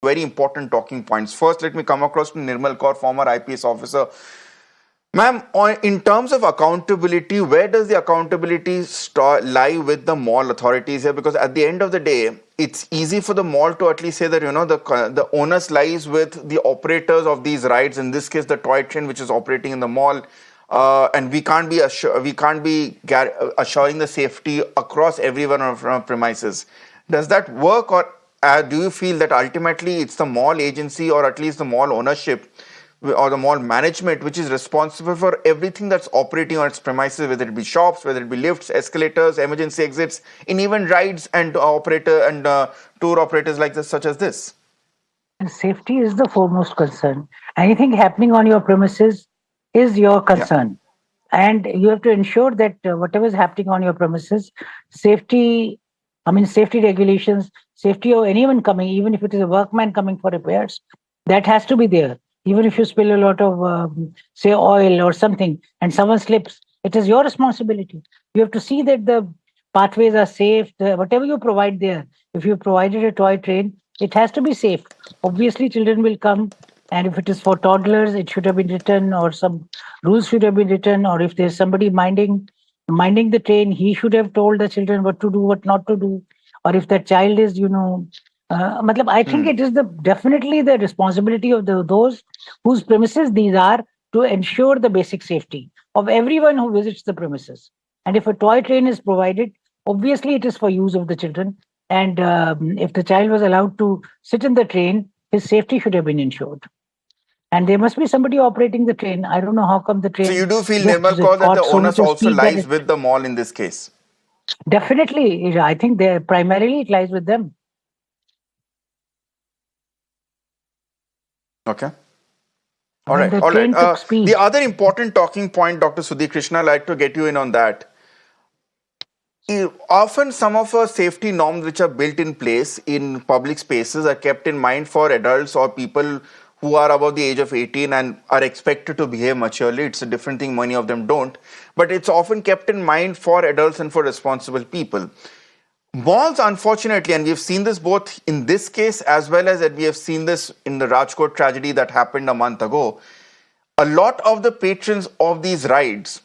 very important talking points. First, let me come across to Nirmal Kaur, former IPS officer. Ma'am, in terms of accountability, where does the accountability lie with the mall authorities here? Because at the end of the day, it's easy for the mall to at least say that the onus lies with the operators of these rides. In this case, the toy train which is operating in the mall, and we can't be assuring the safety across everyone on our premises. Does that work, or do you feel that ultimately it's the mall agency or at least the mall ownership or the mall management which is responsible for everything that's operating on its premises, whether it be shops, whether it be lifts, escalators, emergency exits, in even rides and tour operators like this, such as this? And safety is the foremost concern. Anything happening on your premises is your Yeah. concern. And you have to ensure that whatever is happening on your premises, safety, safety regulations, safety of anyone coming, even if it is a workman coming for repairs, that has to be there. Even if you spill a lot of, say, oil or something and someone slips, it is your responsibility. You have to see that the pathways are safe, whatever you provide there. If you provided a toy train, it has to be safe. Obviously, children will come, and if it is for toddlers, it should have been written, or some rules should have been written, or if there's somebody minding the train, he should have told the children what to do, what not to do. Or if that child is, I think Hmm. it is the definitely the responsibility of those whose premises these are to ensure the basic safety of everyone who visits the premises. And if a toy train is provided, obviously it is for use of the children. And if the child was allowed to sit in the train, his safety should have been ensured. And there must be somebody operating the train. I don't know how come the So you train do feel, just Nirmal Kaur, that the caught so much onus of also speed that lies it with the mall in this case? definitely, I think they primarily it lies with them. Okay. I All mean, right. the All right. train took The speed. other important talking point, Dr. Sudhi Krishna, I'd like to get you in on that. Often, some of our safety norms which are built in place in public spaces are kept in mind for adults or people who are above the age of 18 and are expected to behave maturely. It's a different thing, many of them don't. But it's often kept in mind for adults and for responsible people. Malls, unfortunately, and we've seen this both in this case as well as that we have seen this in the Rajkot tragedy that happened a month ago. A lot of the patrons of these rides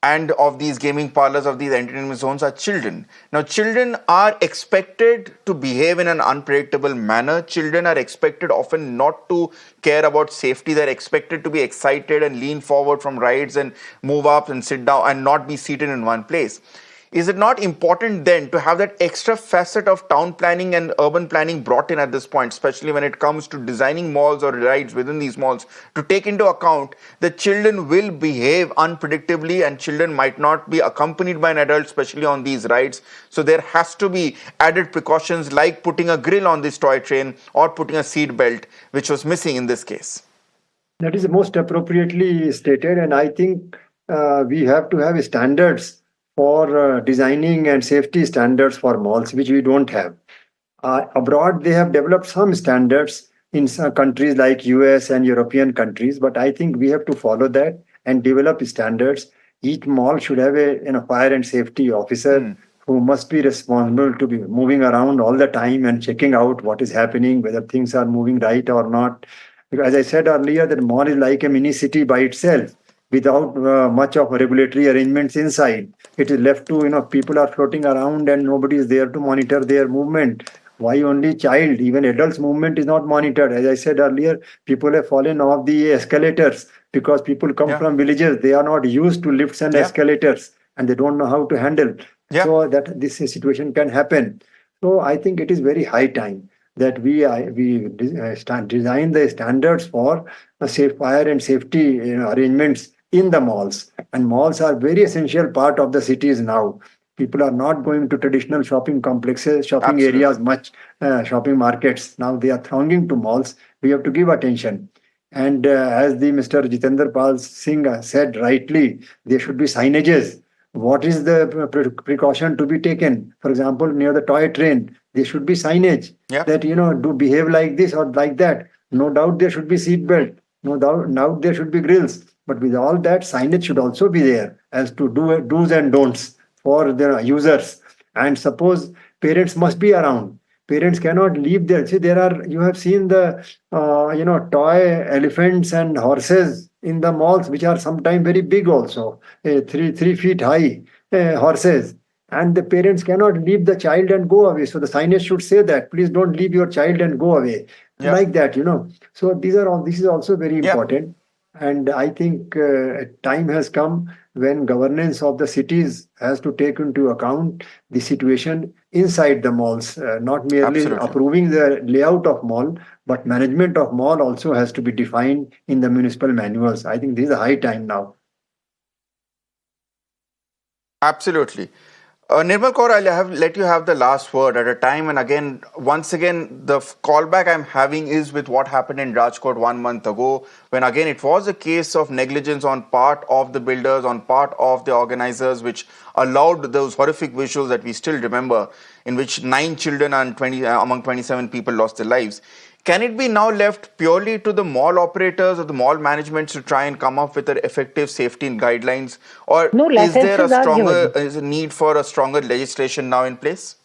and of these gaming parlors, of these entertainment zones, are children. Now, children are expected to behave in an unpredictable manner. Children are expected often not to care about safety. They're expected to be excited and lean forward from rides and move up and sit down and not be seated in one place. Is it not important then to have that extra facet of town planning and urban planning brought in at this point, especially when it comes to designing malls or rides within these malls, to take into account that children will behave unpredictably and children might not be accompanied by an adult, especially on these rides? So there has to be added precautions like putting a grill on this toy train or putting a seat belt, which was missing in this case. That is most appropriately stated, and I think we have to have standards for designing and safety standards for malls, which we don't have. Abroad, they have developed some standards in some countries like US and European countries, but I think we have to follow that and develop standards. Each mall should have a fire and safety officer Hmm. who must be responsible to be moving around all the time and checking out what is happening, whether things are moving right or not. Because as I said earlier, that mall is like a mini city by itself without much of regulatory arrangements inside. It is left to, people are floating around and nobody is there to monitor their movement. Why only child? Even adults' movement is not monitored. As I said earlier, people have fallen off the escalators because people come Yeah. from villages. They are not used to lifts and Yeah. escalators and they don't know how to handle. Yeah. So that this situation can happen. So I think it is very high time that we design the standards for safe fire and safety arrangements in the malls. And malls are very essential part of the cities now. People are not going to traditional shopping complexes, shopping areas, Absolutely. much shopping markets. Now they are thronging to malls. We have to give attention. And as the Mr. Jitendra Pal Singh said rightly, there should be signages. What is the precaution to be taken? For example, near the toy train, there should be signage Yeah. that do behave like this or like that. No doubt there should be seat belt. No doubt now there should be grills. But with all that, signage should also be there as to do's and don'ts for the users. And suppose parents must be around. Parents cannot leave there. See, you have seen the, toy elephants and horses in the malls, which are sometimes very big also, 3 feet high horses. And the parents cannot leave the child and go away. So the signage should say that, please don't leave your child and go away. Yeah. Like that. So this is also very Yeah. important. And I think time has come when governance of the cities has to take into account the situation inside the malls, not merely Absolutely. approving the layout of mall, but management of mall also has to be defined in the municipal manuals. I think this is a high time now. Absolutely. Nirmal Kaur, let you have the last word at a time. And again, once again, the callback I'm having is with what happened in Rajkot 1 month ago, when again it was a case of negligence on part of the builders, on part of the organizers, which allowed those horrific visuals that we still remember, in which 9 children and among 27 people lost their lives. Can it be now left purely to the mall operators or the mall management to try and come up with an effective safety guidelines, or No, is there a licenses are given. need for a stronger legislation now in place?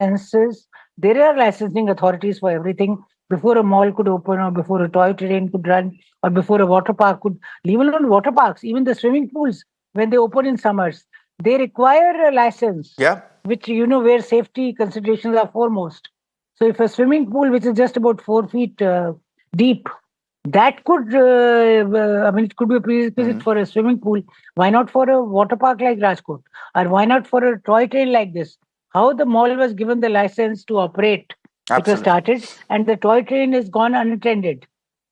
Licenses. There are licensing authorities for everything. Before a mall could open, or before a toy train could run, or before a water park could, leave alone water parks, even the swimming pools, when they open in summers, they require a license, Yeah. which, where safety considerations are foremost. So if a swimming pool, which is just about 4 feet deep, that could, it could be a prerequisite for a swimming pool. Why not for a water park like Rajkot? Or why not for a toy train like this? How the mall was given the license to operate, it was Absolutely. started, and the toy train is gone unattended.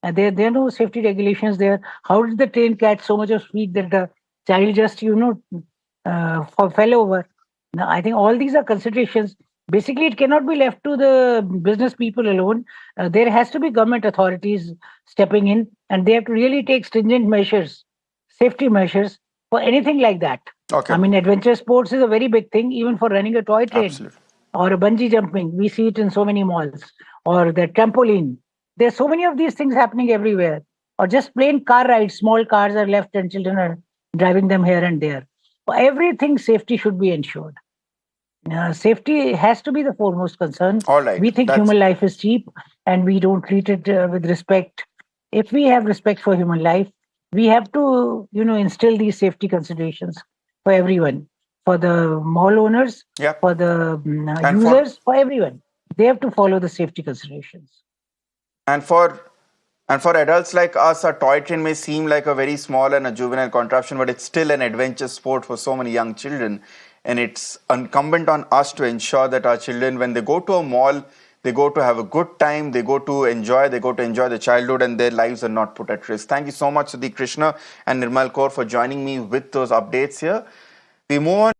And there are no safety regulations there. How did the train catch so much of speed that the child just, fell over? Now, I think all these are considerations. Basically, it cannot be left to the business people alone. There has to be government authorities stepping in, and they have to really take stringent measures, safety measures for anything like that. Okay. I mean, adventure sports is a very big thing, even for running a toy train Absolutely. or a bungee jumping. We see it in so many malls, or the trampoline. There's so many of these things happening everywhere. Or just plain car rides. Small cars are left and children are driving them here and there. For everything, safety should be ensured. Safety has to be the foremost concern. All right. We think human life is cheap and we don't treat it with respect. If we have respect for human life, we have to, instill these safety considerations for everyone, for the mall owners, Yeah. for the And users, for everyone. They have to follow the safety considerations. And for adults like us, a toy train may seem like a very small and a juvenile contraption, but it's still an adventure sport for so many young children. And it's incumbent on us to ensure that our children, when they go to a mall, they go to have a good time, they go to enjoy the childhood, and their lives are not put at risk. Thank you so much, Sudhi Krishna and Nirmal Kaur, for joining me with those updates here. We move on.